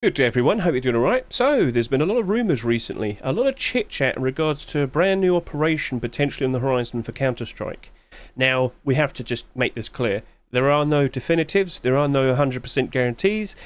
Good day everyone, hope you're doing alright. So, there's been a lot of rumours recently, a lot of chit-chat in regards to a brand new operation potentially on the horizon for Counter-Strike. Now, we have to just make this clear. There are no definitives, there are no 100% guarantees,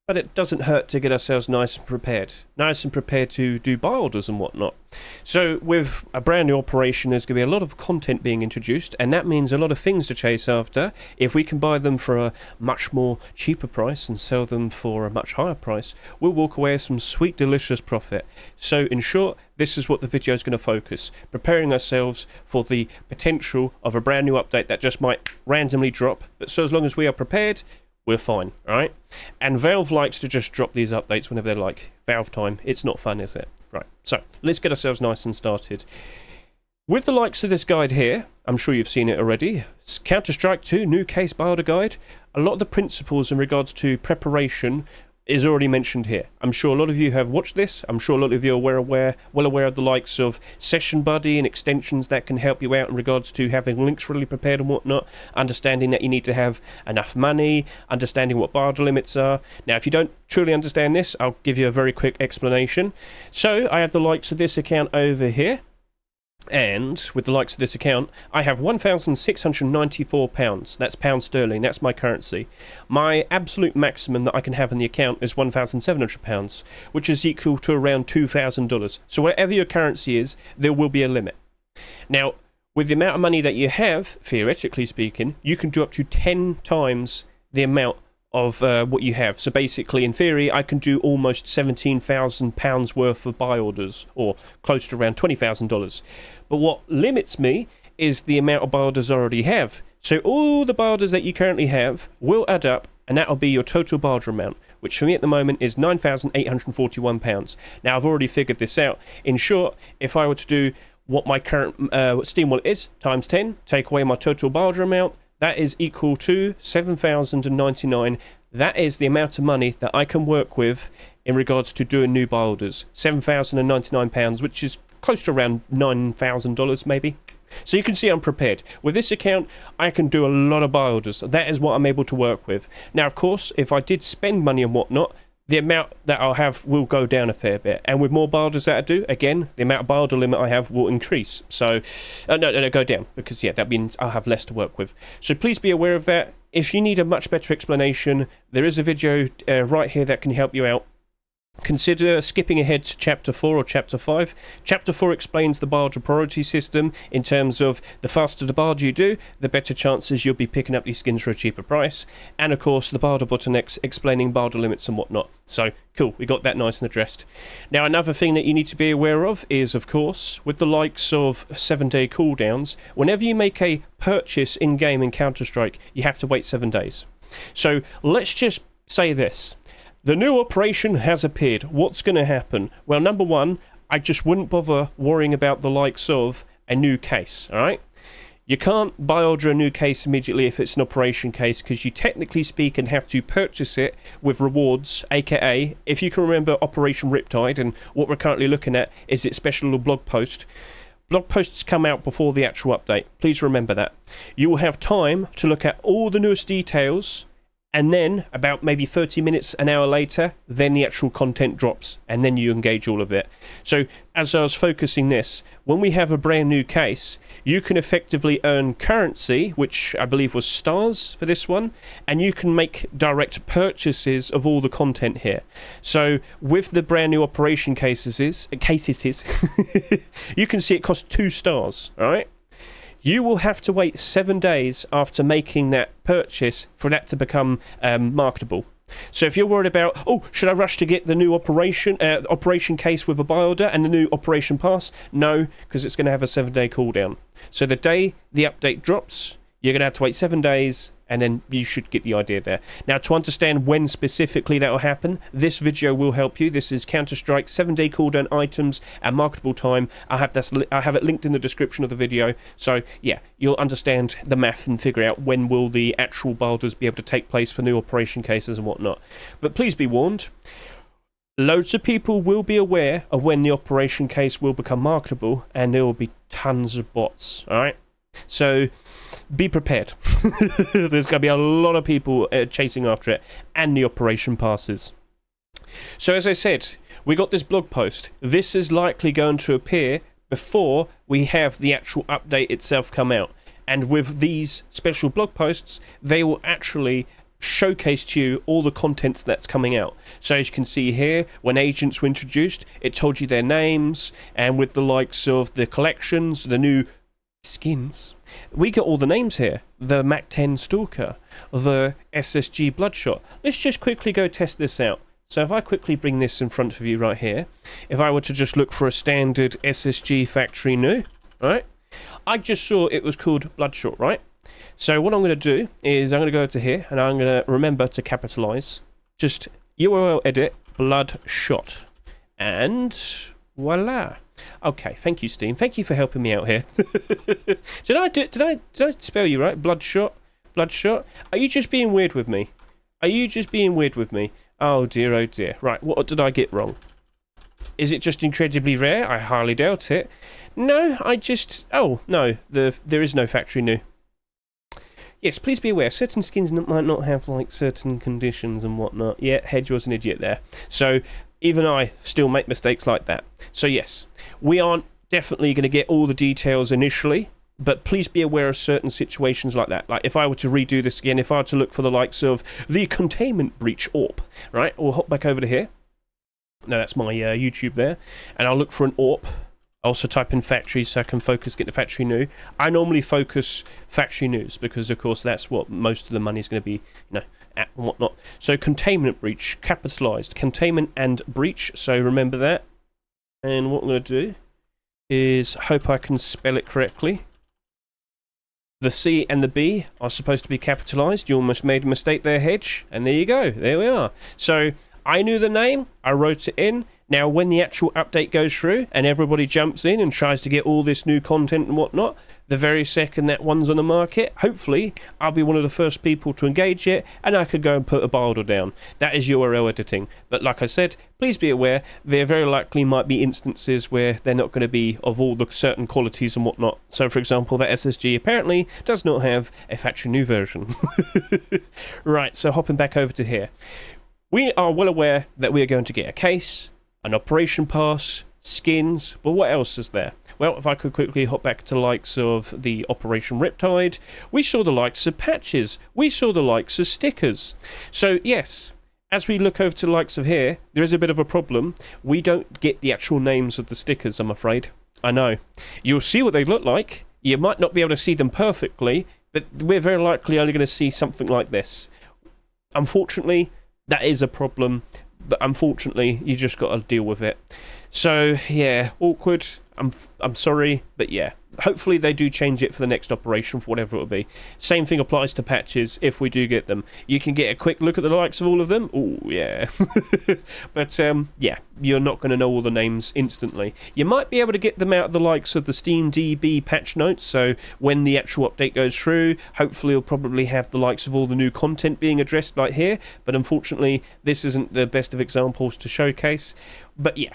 but it doesn't hurt to get ourselves nice and prepared. Nice and prepared to do buy orders and whatnot. So with a brand new operation, there's going to be a lot of content being introduced, and that means a lot of things to chase after. If we can buy them for a much more cheaper price and sell them for a much higher price, we'll walk away with some sweet delicious profit. So in short, this is what the video is going to focus. Preparing ourselves for the potential of a brand new update that just might randomly drop. But so as long as we are prepared, we're fine, alright? And Valve likes to just drop these updates whenever they're like, Valve time. It's not fun, is it? Right, so let's get ourselves nice and started. With the likes of this guide here, I'm sure you've seen it already, Counter-Strike 2 new case builder guide. A lot of the principles in regards to preparation is already mentioned here. I'm sure a lot of you have watched this. I'm sure a lot of you are well aware of the likes of Session Buddy and extensions that can help you out in regards to having links really prepared and whatnot, understanding that you need to have enough money, understanding what barter limits are. Now, if you don't truly understand this, I'll give you a very quick explanation. So, I have the likes of this account over here. And with the likes of this account, I have £1,694. That's pounds sterling. That's my currency. My absolute maximum that I can have in the account is £1,700, which is equal to around $2,000. So whatever your currency is, there will be a limit. Now, with the amount of money that you have, theoretically speaking, you can do up to 10 times the amount of what you have. So basically, in theory, I can do almost £17,000 worth of buy orders, or close to around $20,000. But what limits me is the amount of buy orders I already have. So all the buy orders that you currently have will add up, and that'll be your total buy order amount, which for me at the moment is £9,841. Now, I've already figured this out. In short, if I were to do what my current Steam wallet is, times 10, take away my total buy order amount, that is equal to $7,099. That is the amount of money that I can work with in regards to doing new buy orders. £7,099, which is close to around $9,000 maybe. So you can see I'm prepared. With this account, I can do a lot of buy orders. That is what I'm able to work with. Now, of course, if I did spend money and whatnot, the amount that I'll have will go down a fair bit. And with more buy orders that I do, again, the amount of buy order limit I have will increase. So, no, go down. Because, yeah, that means I'll have less to work with. So please be aware of that. If you need a much better explanation, there is a video right here that can help you out. Consider skipping ahead to Chapter 4 or Chapter 5. Chapter 4 explains the barter priority system in terms of the faster the barter you do, the better chances you'll be picking up these skins for a cheaper price. And of course, the barter bottlenecks explaining barter limits and whatnot. So, cool, we got that nice and addressed. Now, another thing that you need to be aware of is, of course, with the likes of 7-day cooldowns, whenever you make a purchase in-game in Counter-Strike, you have to wait 7 days. So, let's just say this. The new operation has appeared. What's going to happen? Well, number one, I just wouldn't bother worrying about the likes of a new case, alright? You can't buy order a new case immediately if it's an operation case, because you technically speaking have to purchase it with rewards, aka, if you can remember Operation Riptide, and what we're currently looking at is its special little blog post. Blog posts come out before the actual update. Please remember that. You will have time to look at all the newest details, and then, about maybe 30 minutes, an hour later, then the actual content drops, and then you engage all of it. So, as I was focusing this, when we have a brand new case, you can effectively earn currency, which I believe was stars for this one, and you can make direct purchases of all the content here. So, with the brand new operation cases, you can see it costs 2 stars, alright? You will have to wait 7 days after making that purchase for that to become marketable. So if you're worried about, oh, should I rush to get the new operation case with a buy order and the new operation pass? No, because it's going to have a 7-day cooldown. So the day the update drops, you're going to have to wait 7 days, and then you should get the idea there. Now, to understand when specifically that will happen, this video will help you. This is Counter-Strike 7-day cooldown items and marketable time. I have it linked in the description of the video. So, yeah, you'll understand the math and figure out when will the actual buy orders be able to take place for new operation cases and whatnot. But please be warned, loads of people will be aware of when the operation case will become marketable, and there will be tons of bots, alright? So, be prepared. There's going to be a lot of people chasing after it, and the operation passes. So as I said, we got this blog post. This is likely going to appear before we have the actual update itself come out. And with these special blog posts, they will actually showcase to you all the content that's coming out. So as you can see here, when agents were introduced, it told you their names, and with the likes of the collections, the new skins, we get all the names here. The Mac 10 Stalker, the SSG Bloodshot. Let's just quickly go test this out. So if I quickly bring this in front of you right here, if I were to just look for a standard SSG factory new, right, I just saw it was called Bloodshot, right? So what I'm going to do is I'm going to go to here, and I'm going to remember to capitalize. Just URL edit Bloodshot, and voila. Okay, thank you, Steam. Thank you for helping me out here. Did I spell you right? Bloodshot, Bloodshot. Are you just being weird with me? Are you just being weird with me? Oh dear, oh dear. Right, what did I get wrong? Is it just incredibly rare? I highly doubt it. No, I just... Oh, no, there is no factory new. Yes, please be aware, certain skins might not have, like, certain conditions and whatnot. Yeah, Hedge was an idiot there. So, even I still make mistakes like that. So, yes, we aren't definitely going to get all the details initially, but please be aware of certain situations like that. Like, if I were to redo this again, if I were to look for the likes of the Containment Breach AWP, right? We'll hop back over to here. No, that's my YouTube there. And I'll look for an AWP. Also type in factory so I can focus, get the factory new. I normally focus factory news because, of course, that's what most of the money is going to be, you know, at and whatnot. So containment breach, capitalized, containment and breach. So remember that. And what I'm going to do is hope I can spell it correctly. The C and the B are supposed to be capitalized. You almost made a mistake there, Hedge. And there you go. There we are. So I knew the name. I wrote it in. Now, when the actual update goes through and everybody jumps in and tries to get all this new content and whatnot, the very second that one's on the market, hopefully, I'll be one of the first people to engage it, and I could go and put a builder down. That is URL editing. But like I said, please be aware, there very likely might be instances where they're not going to be of all the certain qualities and whatnot. So, for example, that SSG apparently does not have a factory new version. Right, so hopping back over to here. We are well aware that we are going to get a case, an operation pass, skins, but what else is there? Well, if I could quickly hop back to the likes of the Operation Riptide, we saw the likes of patches, we saw the likes of stickers. So yes, as we look over to the likes of here, there is a bit of a problem. We don't get the actual names of the stickers, I'm afraid. I know. You'll see what they look like. You might not be able to see them perfectly, but we're very likely only going to see something like this. Unfortunately, that is a problem. But unfortunately, you just got to deal with it. So, yeah, awkward. I'm sorry, but yeah. Hopefully they do change it for the next operation, for whatever it will be. Same thing applies to patches, if we do get them. You can get a quick look at the likes of all of them. Oh, yeah. But, yeah, you're not going to know all the names instantly. You might be able to get them out of the likes of the SteamDB patch notes, so when the actual update goes through, hopefully it'll probably have the likes of all the new content being addressed like here, but unfortunately, this isn't the best of examples to showcase. But, yeah,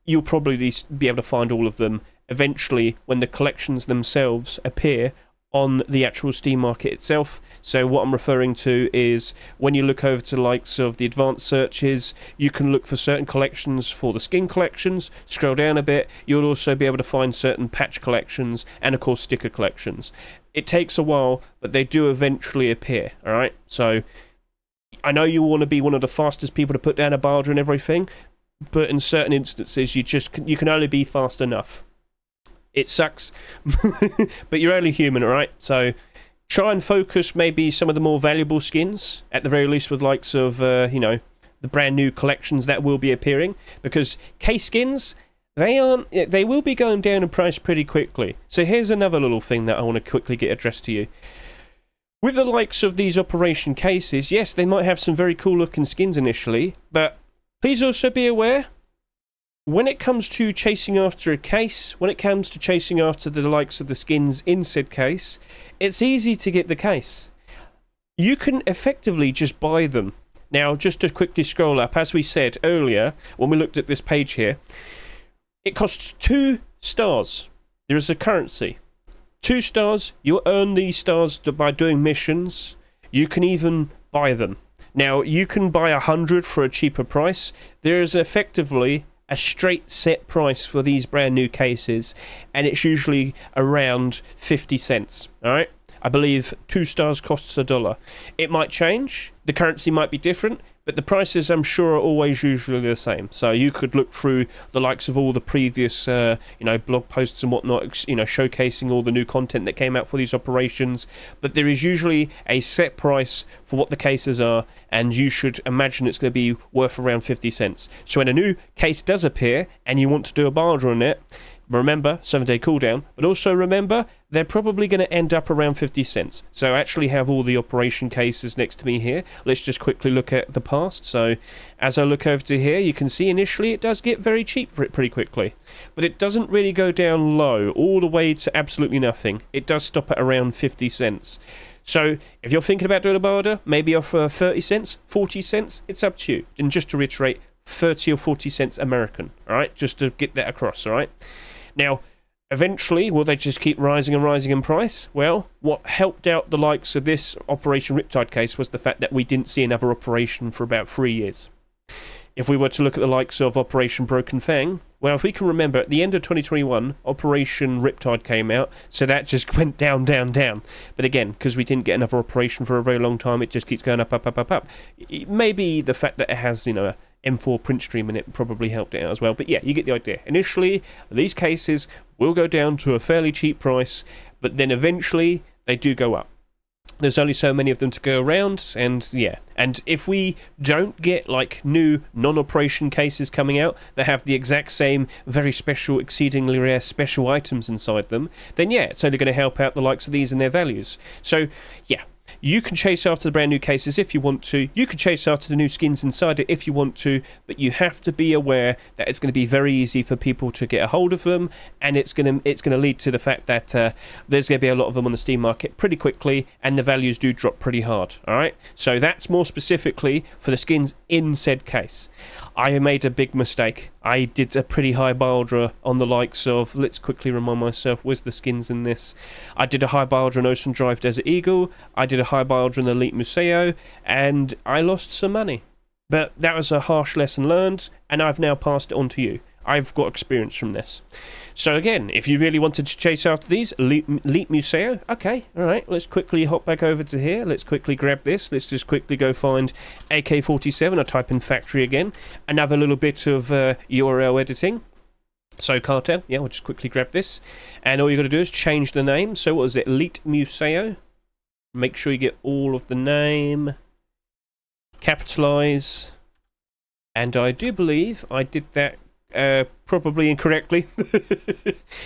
you'll probably be able to find all of them eventually when the collections themselves appear on the actual Steam market itself. So what I'm referring to is when you look over to the likes of the advanced searches, you can look for certain collections for the skin collections. Scroll down a bit, you'll also be able to find certain patch collections and of course sticker collections. It takes a while, but they do eventually appear, alright? So I know you want to be one of the fastest people to put down a barger and everything, but in certain instances you can only be fast enough. It sucks, but you're only human, alright? So try and focus maybe some of the more valuable skins, at the very least with likes of, you know, the brand new collections that will be appearing, because case skins, they will be going down in price pretty quickly. So here's another little thing that I want to quickly get addressed to you. With the likes of these operation cases, yes, they might have some very cool looking skins initially, but please also be aware, when it comes to chasing after a case, when it comes to chasing after the likes of the skins in said case, it's easy to get the case. You can effectively just buy them. Now, just to quickly scroll up, as we said earlier, when we looked at this page here, it costs 2 stars. There is a currency. 2 stars, you'll earn these stars by doing missions. You can even buy them. Now, you can buy 100 for a cheaper price. There is effectively a straight set price for these brand new cases, and it's usually around 50 cents, all right? I believe 2 stars costs $1. It might change, the currency might be different, but the prices, I'm sure, are always usually the same. So you could look through the likes of all the previous, blog posts and whatnot, showcasing all the new content that came out for these operations. But there is usually a set price for what the cases are, and you should imagine it's going to be worth around 50 cents. So when a new case does appear and you want to do a barter on it, remember, 7-day cooldown, but also remember, they're probably going to end up around 50 cents. So I actually have all the operation cases next to me here. Let's just quickly look at the past. So as I look over to here, you can see initially it does get very cheap for it pretty quickly. But it doesn't really go down low, all the way to absolutely nothing. It does stop at around 50 cents. So if you're thinking about doing a barter, maybe offer 30 cents, 40 cents, it's up to you. And just to reiterate, 30 or 40 cents American, all right? Just to get that across, all right? Now, eventually, will they just keep rising and rising in price? Well, what helped out the likes of this Operation Riptide case was the fact that we didn't see another operation for about 3 years. If we were to look at the likes of Operation Broken Fang, well, if we can remember, at the end of 2021, Operation Riptide came out, so that just went down, down, down. But again, because we didn't get another operation for a very long time, it just keeps going up, up, up, up, up. Maybe the fact that it has, a M4 print stream in it probably helped it out as well. But yeah, you get the idea. Initially, these cases will go down to a fairly cheap price, but then eventually they do go up. There's only so many of them to go around, and yeah. And if we don't get like new non-operation cases coming out that have the exact same very special, exceedingly rare special items inside them, then yeah, it's only going to help out the likes of these and their values. So yeah. You can chase after the brand new cases if you want to. You can chase after the new skins inside it if you want to, but you have to be aware that it's going to be very easy for people to get a hold of them, and it's going to lead to the fact that there's going to be a lot of them on the Steam market pretty quickly, and the values do drop pretty hard. All right, so that's more specifically for the skins in said case. I made a big mistake. I did a pretty high barter on the likes of, let's quickly remind myself, where's the skins in this? I did a high barter on Ocean Drive Desert Eagle, I did a high barter on Elite Museo, and I lost some money. But that was a harsh lesson learned, and I've now passed it on to you. I've got experience from this. So again, if you really wanted to chase after these, Elite Museo, okay, alright, let's quickly hop back over to here, let's quickly grab this, let's just quickly go find AK-47, I type in factory again, another little bit of URL editing. So Cartel, yeah, we'll just quickly grab this, and all you got to do is change the name. So what is it, Elite Museo? Make sure you get all of the name, capitalize, and I do believe I did that probably incorrectly.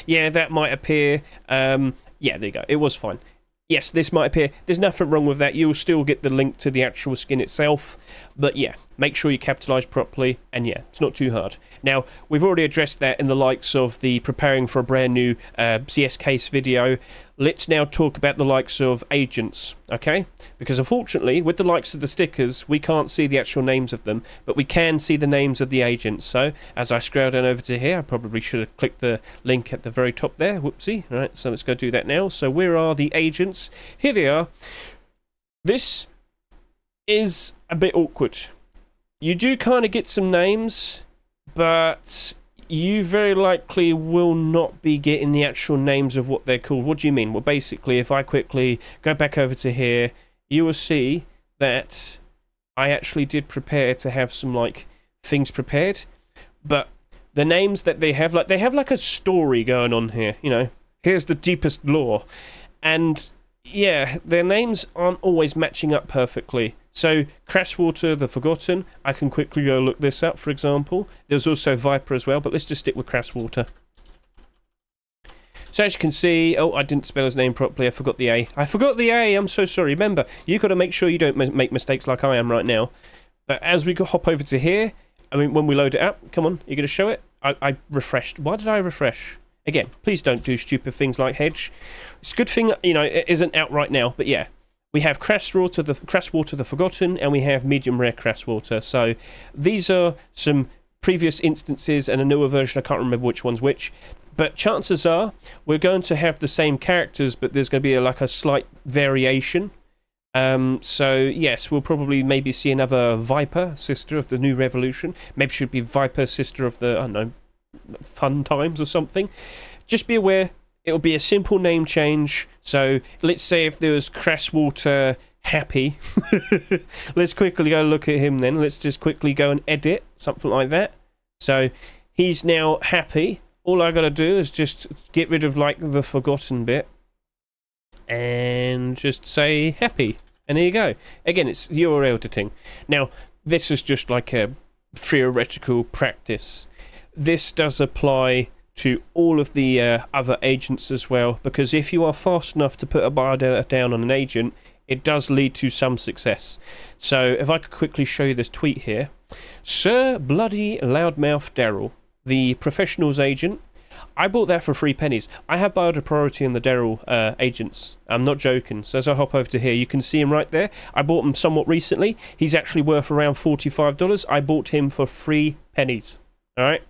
Yeah, that might appear. Yeah, there you go. It was fine. Yes, this might appear. There's nothing wrong with that. You'll still get the link to the actual skin itself. But yeah, make sure you capitalize properly. And yeah, it's not too hard. Now, we've already addressed that in the likes of the preparing for a brand new CS case video. Let's now talk about the likes of agents, okay? Because unfortunately, with the likes of the stickers, we can't see the actual names of them, but we can see the names of the agents. So, as I scroll down over to here, I probably should have clicked the link at the very top there. Whoopsie. All right, so let's go do that now. So, where are the agents? Here they are. This is a bit awkward. You do kind of get some names, but you very likely will not be getting the actual names of what they're called. What do you mean? Well, basically, if I quickly go back over to here, you will see that I actually did prepare to have some, like, things prepared. But the names that they have like a story going on here, you know. Here's the deepest lore. And, yeah, their names aren't always matching up perfectly. So, Crashwater the Forgotten, I can quickly go look this up, for example. There's also Viper as well, but let's just stick with Crashwater. So, as you can see, oh, I didn't spell his name properly, I forgot the A. I forgot the A, I'm so sorry. Remember, you've got to make sure you don't make mistakes like I am right now. But as we hop over to here, I mean, when we load it up, come on, you're going to show it? I refreshed. Why did I refresh? Again, please don't do stupid things like hedge. It's a good thing, you know, it isn't out right now, but yeah. We have Crashwater the Forgotten, and we have Medium Rare Crashwater. So these are some previous instances and a newer version. I can't remember which one's which. But chances are we're going to have the same characters, but there's going to be like a slight variation. So yes, we'll probably maybe see another Viper, sister of the New Revolution. Maybe she'll be Viper, sister of the, I don't know, Fun Times or something. Just be aware, it'll be a simple name change. So let's say if there was Crashwater Happy, let's quickly go look at him then. Let's just quickly go and edit, something like that. So he's now Happy. All I gotta do is just get rid of like the forgotten bit and just say Happy. And there you go. Again, it's URL editing. Now, this is just like a theoretical practice. This does apply to all of the other agents as well, because if you are fast enough to put a biodata down on an agent, it does lead to some success. So if I could quickly show you this tweet here. Sir Bloody Loudmouth Daryl, the professionals agent. I bought that for 3 pennies. I have biodata priority on the Daryl agents. I'm not joking. So as I hop over to here, you can see him right there. I bought him somewhat recently. He's actually worth around $45. I bought him for 3 pennies. All right.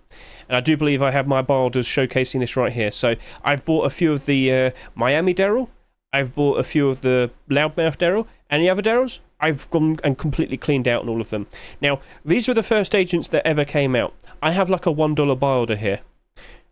And I do believe I have my biodas showcasing this right here. So I've bought a few of the Miami Daryl. I've bought a few of the Loudmouth Daryl. And the other Daryls, I've gone and completely cleaned out on all of them. Now, these were the first agents that ever came out. I have like a $1 biodata here.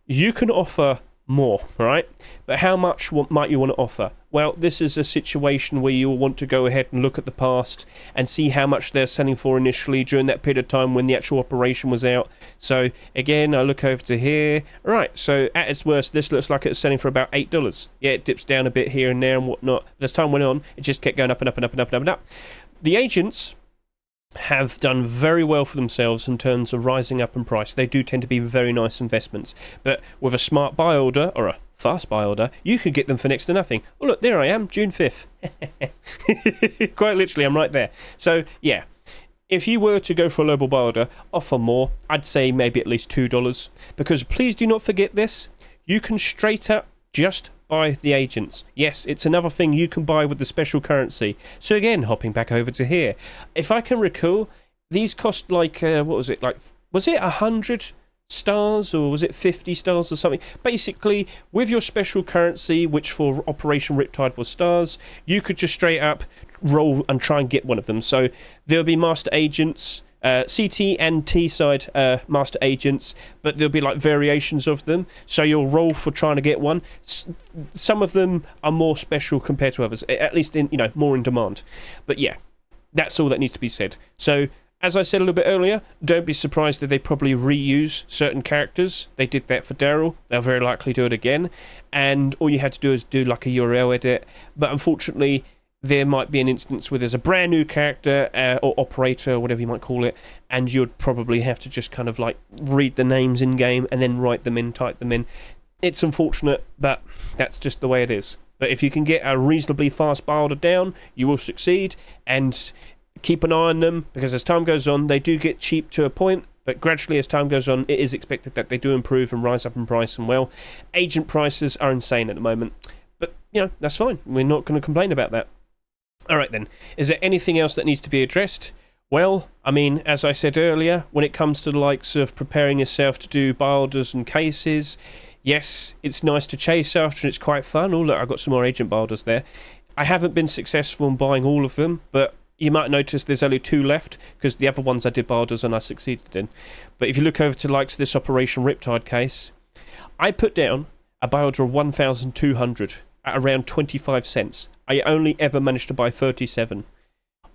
You can offer more, right? But how much might you want to offer? Well, this is a situation where you'll want to go ahead and look at the past and see how much they're selling for initially during that period of time when the actual operation was out. So again, I look over to here. Right, so at its worst, this looks like it's selling for about $8. Yeah, it dips down a bit here and there and whatnot. But as time went on, it just kept going up and up and up and up and up and up. The agents have done very well for themselves in terms of rising up in price. They do tend to be very nice investments, but with a smart buy order or a fast buy order, you could get them for next to nothing. Oh look, there I am, June 5th. Quite literally, I'm right there. So yeah, if you were to go for a global buy order, offer more. I'd say maybe at least $2, because please do not forget this, you can straight up just buy the agents. Yes, it's another thing you can buy with the special currency. So again, hopping back over to here, if I can recall, these cost like what was it, like, was it 100 stars or was it 50 stars or something? Basically, with your special currency, which for Operation Riptide was stars, you could just straight up roll and try and get one of them. So there'll be master agents, CT and T side master agents, but there'll be like variations of them, so you'll roll for trying to get one. Some of them are more special compared to others, at least in, you know, more in demand. But yeah, that's all that needs to be said. So as I said a little bit earlier, don't be surprised that they probably reuse certain characters. They did that for Daryl, they'll very likely do it again, and all you had to do is do like a URL edit. But unfortunately, there might be an instance where there's a brand new character or operator or whatever you might call it, and you'd probably have to just kind of like read the names in game and then write them in, type them in. It's unfortunate, but that's just the way it is. But if you can get a reasonably fast builder down, you will succeed, and keep an eye on them, because as time goes on, they do get cheap to a point, but gradually as time goes on, it is expected that they do improve and rise up in price. And well, agent prices are insane at the moment, but you know, that's fine. We're not going to complain about that. Alright then, is there anything else that needs to be addressed? Well, I mean, as I said earlier, when it comes to the likes of preparing yourself to do builders and cases, yes, it's nice to chase after and it's quite fun. Oh look, I've got some more agent builders there. I haven't been successful in buying all of them, but you might notice there's only 2 left, because the other ones I did builders and I succeeded in. But if you look over to the likes of this Operation Riptide case, I put down a builder of 1,200 at around 25 cents. I only ever managed to buy 37.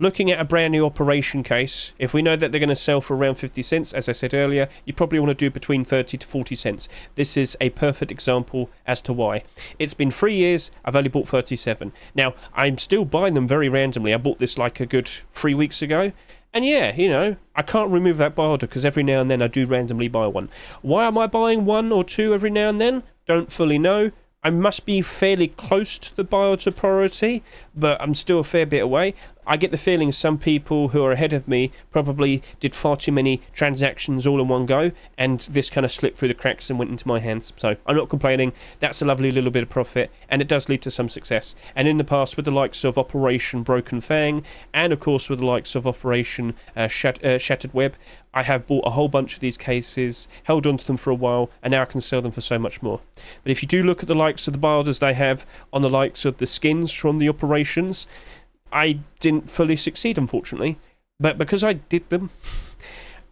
Looking at a brand new operation case, if we know that they're going to sell for around 50 cents, as I said earlier, you probably want to do between 30 to 40 cents. This is a perfect example as to why. It's been 3 years, I've only bought 37. Now, I'm still buying them very randomly. I bought this like a good 3 weeks ago. And yeah, you know, I can't remove that buy order because every now and then I do randomly buy one. Why am I buying 1 or 2 every now and then? Don't fully know. I must be fairly close to the biota priority, but I'm still a fair bit away. I get the feeling some people who are ahead of me probably did far too many transactions all in one go, and this kind of slipped through the cracks and went into my hands. So I'm not complaining. That's a lovely little bit of profit, and it does lead to some success. And in the past, with the likes of Operation Broken Fang, and of course with the likes of Operation Shattered Web, I have bought a whole bunch of these cases, held onto them for a while, and now I can sell them for so much more. But if you do look at the likes of the builders they have on the likes of the skins from the operations, I didn't fully succeed, unfortunately. But because I did them,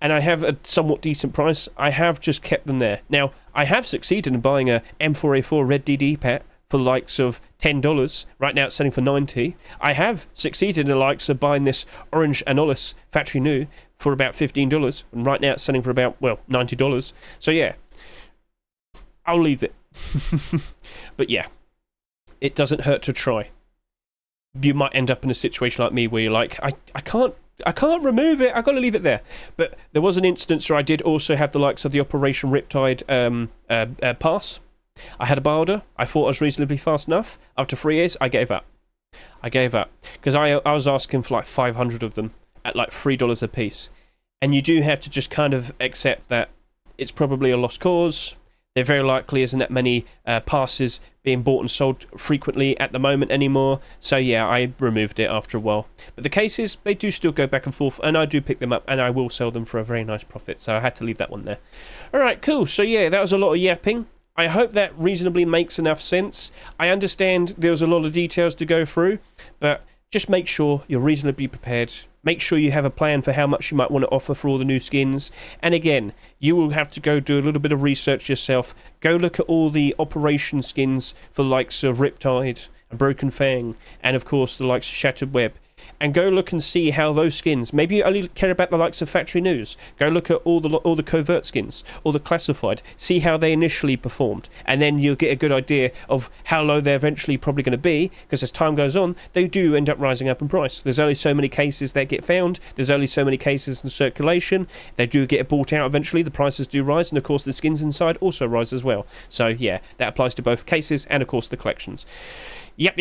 and I have a somewhat decent price, I have just kept them there. Now, I have succeeded in buying a M4A4 Red DD pet for the likes of $10. Right now it's selling for $90. I have succeeded in the likes of buying this Orange Anolis factory new for about $15, and right now it's selling for about, well, $90. So yeah, I'll leave it. But yeah, it doesn't hurt to try. You might end up in a situation like me where you're like, I can't remove it, I've got to leave it there. But there was an instance where I did also have the likes of the Operation Riptide pass. I had a buy order. I thought I was reasonably fast enough. After 3 years, I gave up. Because I was asking for like 500 of them at like $3 a piece. And you do have to just kind of accept that it's probably a lost cause. There very likely isn't that many passes being bought and sold frequently at the moment anymore. So yeah, I removed it after a while. But the cases, they do still go back and forth, and I do pick them up, and I will sell them for a very nice profit. So I had to leave that one there. Alright, cool. So yeah, that was a lot of yapping. I hope that reasonably makes enough sense. I understand there was a lot of details to go through, but just make sure you're reasonably prepared. Make sure you have a plan for how much you might want to offer for all the new skins. And again, you will have to go do a little bit of research yourself. Go look at all the Operation skins for the likes of Riptide and Broken Fang, and of course the likes of Shattered Web. And go look and see how those skins, maybe you only care about the likes of Factory News, go look at all the covert skins, all the classified, see how they initially performed, and then you'll get a good idea of how low they're eventually probably going to be, because as time goes on, they do end up rising up in price. There's only so many cases that get found, there's only so many cases in circulation, they do get bought out eventually, the prices do rise, and of course the skins inside also rise as well. So yeah, that applies to both cases and of course the collections. Yep,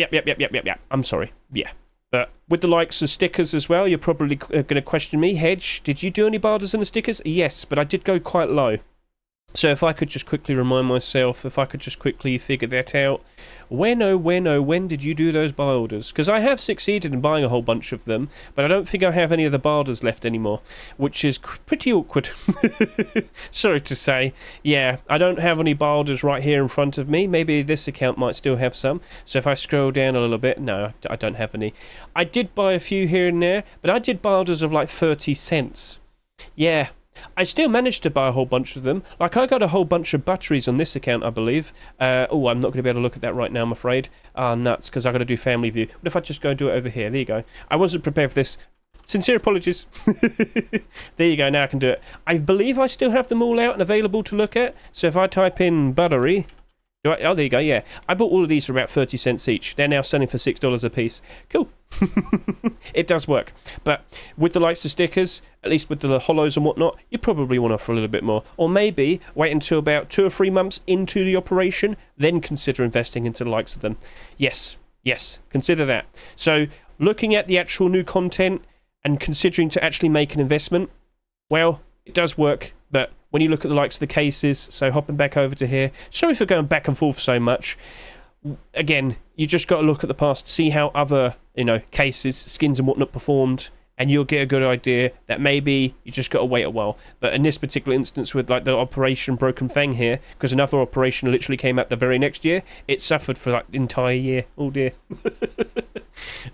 I'm sorry, yeah. But with the likes of stickers as well, you're probably going to question me, Hedge, did you do any barders in the stickers? Yes, but I did go quite low. So if I could just quickly remind myself, if I could just quickly figure that out. When did you do those buy orders? Because I have succeeded in buying a whole bunch of them, but I don't think I have any of the barders left anymore, which is pretty awkward. Sorry to say. Yeah, I don't have any barders right here in front of me. Maybe this account might still have some. So if I scroll down a little bit, no, I don't have any. I did buy a few here and there, but I did barders of like 30 cents. Yeah. I still managed to buy a whole bunch of them. Like, I got a whole bunch of batteries on this account, I believe. Oh, I'm not going to be able to look at that right now, I'm afraid. Ah, nuts, because I've got to do family view. What if I just go and do it over here? There you go. I wasn't prepared for this. Sincere apologies. There you go, now I can do it. I believe I still have them all out and available to look at. So if I type in buttery... Oh, there you go, yeah. I bought all of these for about 30 cents each. They're now selling for $6 a piece. Cool. It does work. But with the likes of stickers, at least with the hollows and whatnot, you probably want to offer a little bit more. Or maybe wait until about 2 or 3 months into the operation, then consider investing into the likes of them. Yes, consider that. So looking at the actual new content and considering to actually make an investment, well, it does work, but when you look at the likes of the cases, so hopping back over to here, sorry for going back and forth so much. Again, you just got to look at the past, see how other, cases, skins and whatnot performed, and you'll get a good idea that maybe you just got to wait a while. But in this particular instance with like the Operation Broken Fang here, because another operation literally came out the very next year, it suffered for like the entire year. Oh dear.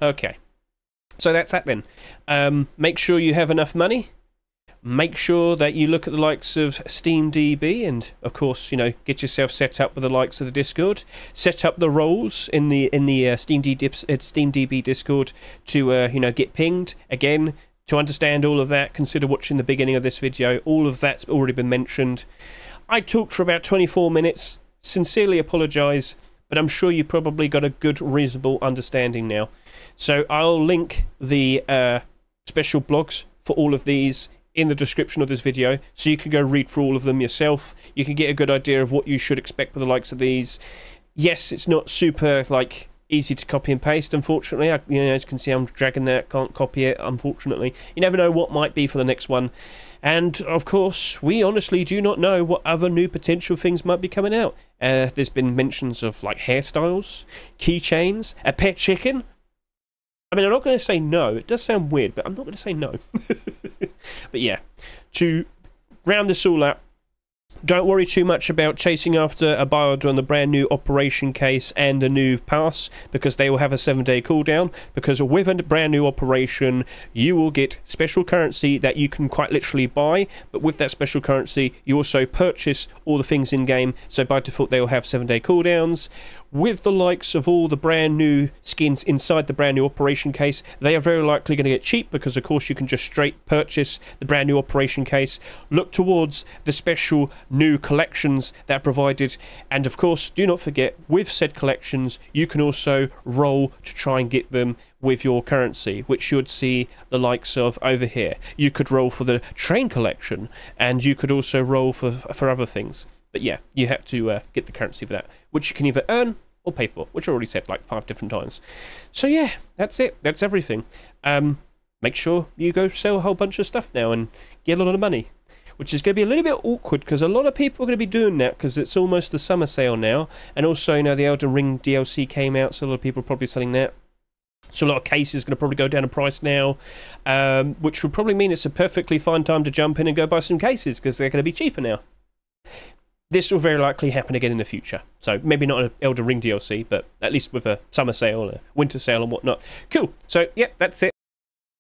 Okay. So that's that then. Make sure you have enough money. Make sure that you look at the likes of SteamDB and, of course, get yourself set up with the likes of the Discord. Set up the roles in the SteamDB Discord to, get pinged. Again, to understand all of that, consider watching the beginning of this video. All of that's already been mentioned. I talked for about 24 minutes. Sincerely apologise, but I'm sure you probably got a good, reasonable understanding now. So I'll link the special blogs for all of these in the description of this video, so you can go read through all of them yourself. You can get a good idea of what you should expect with the likes of these. Yes, it's not super easy to copy and paste, unfortunately. As you can see, I'm dragging that, can't copy it, unfortunately. You never know what might be for the next one. And of course, we honestly do not know what other new potential things might be coming out. There's been mentions of hairstyles, keychains, a pet chicken. I mean, I'm not going to say no. It does sound weird, but I'm not going to say no. But yeah, to round this all up, Don't worry too much about chasing after a buy order on the brand new operation case and a new pass, because they will have a 7-day cooldown. Because with a brand new operation, you will get special currency that you can quite literally buy, but with that special currency, you also purchase all the things in game. So by default, they will have 7-day cooldowns. With the likes of all the brand new skins inside the brand new operation case, they are very likely going to get cheap, because of course you can just straight purchase the brand new operation case. Look towards the special new collections that are provided, and of course do not forget, with said collections you can also roll to try and get them with your currency, which you would see the likes of over here. You could roll for the train collection, and you could also roll for other things. But yeah, you have to get the currency for that, which you can either earn or pay for, which I already said like 5 different times. So yeah, that's it. That's everything. Make sure you go sell a whole bunch of stuff now and get a lot of money, which is going to be a little bit awkward, because a lot of people are going to be doing that, because it's almost the summer sale now. And also, you know, the Elden Ring DLC came out, so a lot of people are probably selling that. So a lot of cases are going to probably go down in price now, which would probably mean it's a perfectly fine time to jump in and go buy some cases, because they're going to be cheaper now. This will very likely happen again in the future. So maybe not an Elden Ring DLC, but at least with a summer sale, a winter sale and whatnot. Cool. So, yeah, that's it.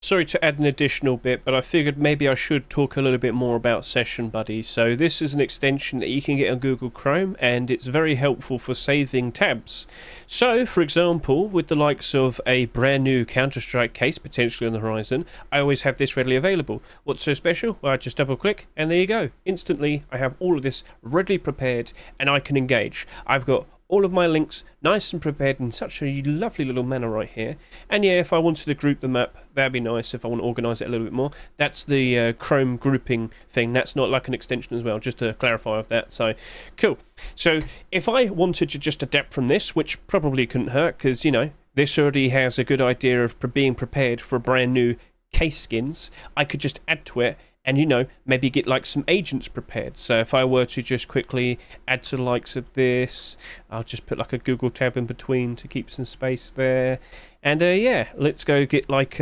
Sorry to add an additional bit, but I figured maybe I should talk a little bit more about Session Buddy. So this is an extension that you can get on Google Chrome, and it's very helpful for saving tabs. So, for example, with the likes of a brand new Counter-Strike case potentially on the horizon, I always have this readily available. What's so special? Well, I just double click, and there you go. Instantly, I have all of this readily prepared, and I can engage. I've got all of my links nice and prepared in such a lovely little manner right here. And yeah, if I wanted to group them up, that'd be nice if I want to organise it a little bit more. That's the Chrome grouping thing. That's not like an extension as well, just to clarify of that. So, cool. So, if I wanted to just adapt from this, which probably couldn't hurt, because, you know, this already has a good idea of being prepared for brand new case skins, I could just add to it, and, you know, maybe get like some agents prepared. So if I were to just quickly add to the likes of this, I'll just put like a Google tab in between to keep some space there. And yeah, let's go get like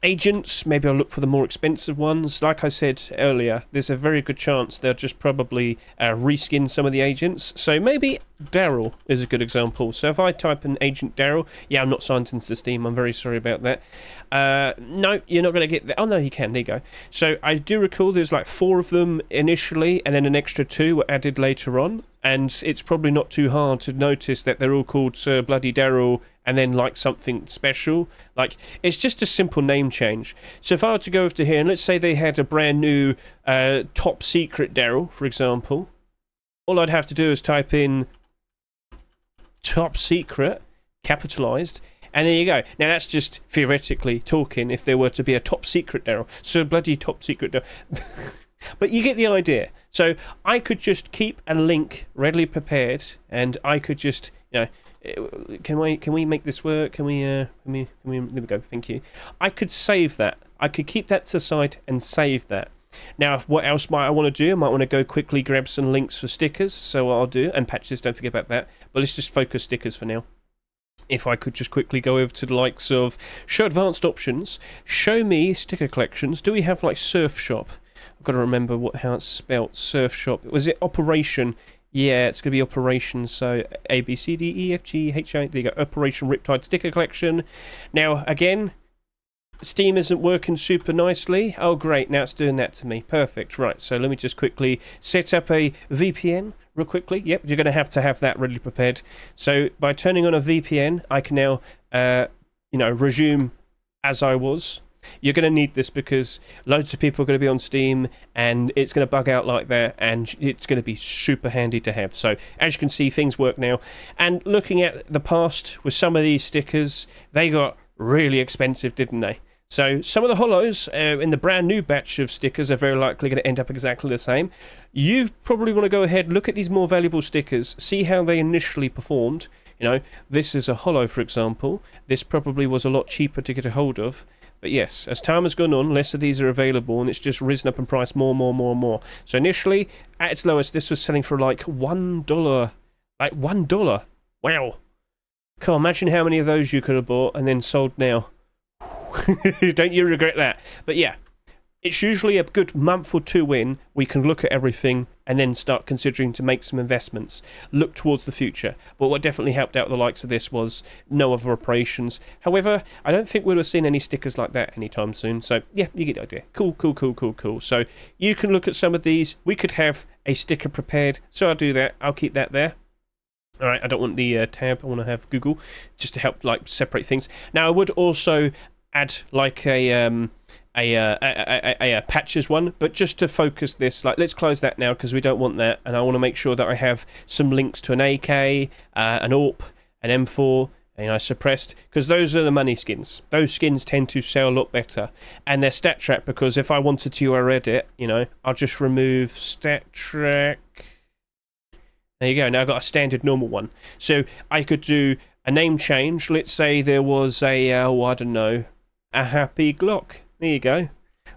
agents. Maybe I'll look for the more expensive ones. Like I said earlier, there's a very good chance they'll just probably reskin some of the agents. So maybe Daryl is a good example. So if I type in Agent Daryl, yeah, I'm not signed into Steam, I'm very sorry about that. No, you're not going to get that. Oh no, you can, there you go. So I do recall there's like 4 of them initially, and then an extra 2 were added later on. And it's probably not too hard to notice that they're all called Sir Bloody Daryl, and then like something special. Like, it's just a simple name change. So if I were to go over to here, and let's say they had a brand new top secret Daryl, for example, all I'd have to do is type in top secret, capitalized, and there you go. Now that's just theoretically talking, if there were to be a top secret Daryl. So bloody top secret Daryl. But you get the idea. So I could just keep a link readily prepared, and I could just, you know, can we make this work? Can we there we go, thank you. I could save that. I could keep that to the side and save that. Now, what else might I want to do? I might want to go quickly grab some links for stickers. So what I'll do, and patches, don't forget about that. But let's just focus stickers for now. If I could just quickly go over to the likes of show advanced options, show me sticker collections. Do we have like Surf Shop? I've got to remember how it's spelt. Surf Shop. Was it Operation? Yeah, it's going to be Operation. So A, B, C, D, E, F, G, H, I. There you go. Operation Riptide Sticker Collection. Now, again, Steam isn't working super nicely. Oh, great. Now it's doing that to me. Perfect. Right. So let me just quickly set up a VPN real quickly. Yep, you're going to have that ready prepared. So by turning on a VPN, I can now, you know, resume as I was. You're going to need this because loads of people are going to be on Steam and it's going to bug out like that, and it's going to be super handy to have. So as you can see, things work now. And looking at the past with some of these stickers, they got really expensive, didn't they? So some of the holos in the brand new batch of stickers are very likely going to end up exactly the same. You probably want to go ahead, look at these more valuable stickers, see how they initially performed. You know, this is a holo, for example. This probably was a lot cheaper to get a hold of. But yes, as time has gone on, less of these are available, and it's just risen up in price more. So initially, at its lowest, this was selling for like $1. Like $1. Wow. Can't imagine how many of those you could have bought and then sold now. Don't you regret that? But yeah, it's usually a good month or 2 in. We can look at everything and then start considering to make some investments. Look towards the future. But what definitely helped out the likes of this was no other operations. However, I don't think we'll have seen any stickers like that anytime soon. So yeah, you get the idea. Cool, cool, cool, cool, cool. So you can look at some of these. We could have a sticker prepared, so I'll do that. I'll keep that there. All right, I don't want the tab. I want to have Google just to help like separate things. Now I would also add like a patches one, but just to focus this, like let's close that now because we don't want that, and I want to make sure that I have some links to an AK, an AWP, an M4, and suppressed, because those are the money skins. Those skins tend to sell a lot better, and they're stat track, because if I wanted to edit, I'll just remove stat track. There you go. Now I've got a standard normal one. So I could do a name change. Let's say there was a, I don't know, a Happy Glock. There you go.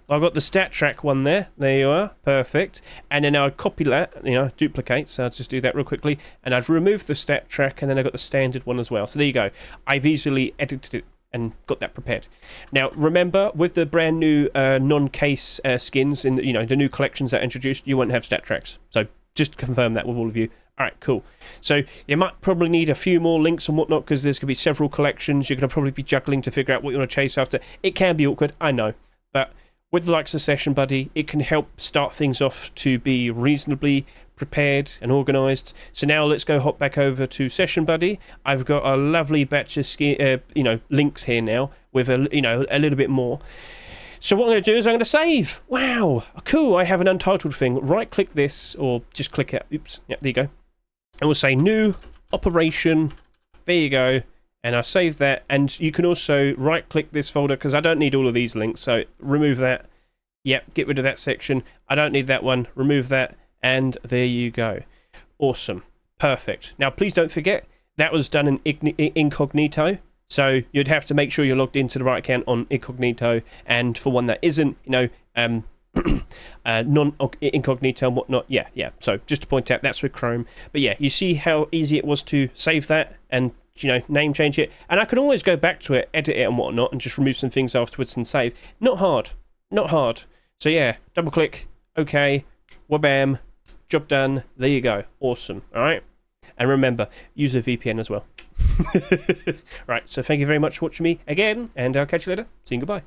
Well, I've got the stat track one there. There you are. Perfect. And then I'd copy that, duplicate. So I'll just do that real quickly. And I've removed the stat track, and then I've got the standard one as well. So there you go. I've easily edited it and got that prepared. Now, remember, with the brand new non-case skins in the new collections that are introduced, you won't have stat tracks. So just to confirm that with all of you. All right, cool. So you might probably need a few more links and whatnot, because there's going to be several collections. You're going to probably be juggling to figure out what you want to chase after. It can be awkward, I know. But with the likes of Session Buddy, it can help start things off to be reasonably prepared and organised. So now let's go hop back over to Session Buddy. I've got a lovely batch of links here now with a little bit more. So what I'm going to do is I'm going to save. Wow, cool. I have an untitled thing. Right click this, or just click it. Oops. Yeah, there you go. And we'll say new operation. There you go. And I save that. And you can also right click this folder, because I don't need all of these links. So remove that. Yep, get rid of that section. I don't need that one. Remove that. And there you go. Awesome. Perfect. Now, please don't forget, that was done in incognito. So you'd have to make sure you're logged into the right account on incognito. And for one that isn't, non-incognito and whatnot. Yeah. So just to point out, that's with Chrome. But yeah, you see how easy it was to save that and, name change it. And I can always go back to it, edit it and whatnot, and just remove some things afterwards and save. Not hard. Not hard. So yeah, double click. Okay. Wabam. Job done. There you go. Awesome. All right. And remember, use a VPN as well. Right. So thank you very much for watching me again, and I'll catch you later. See you. Goodbye.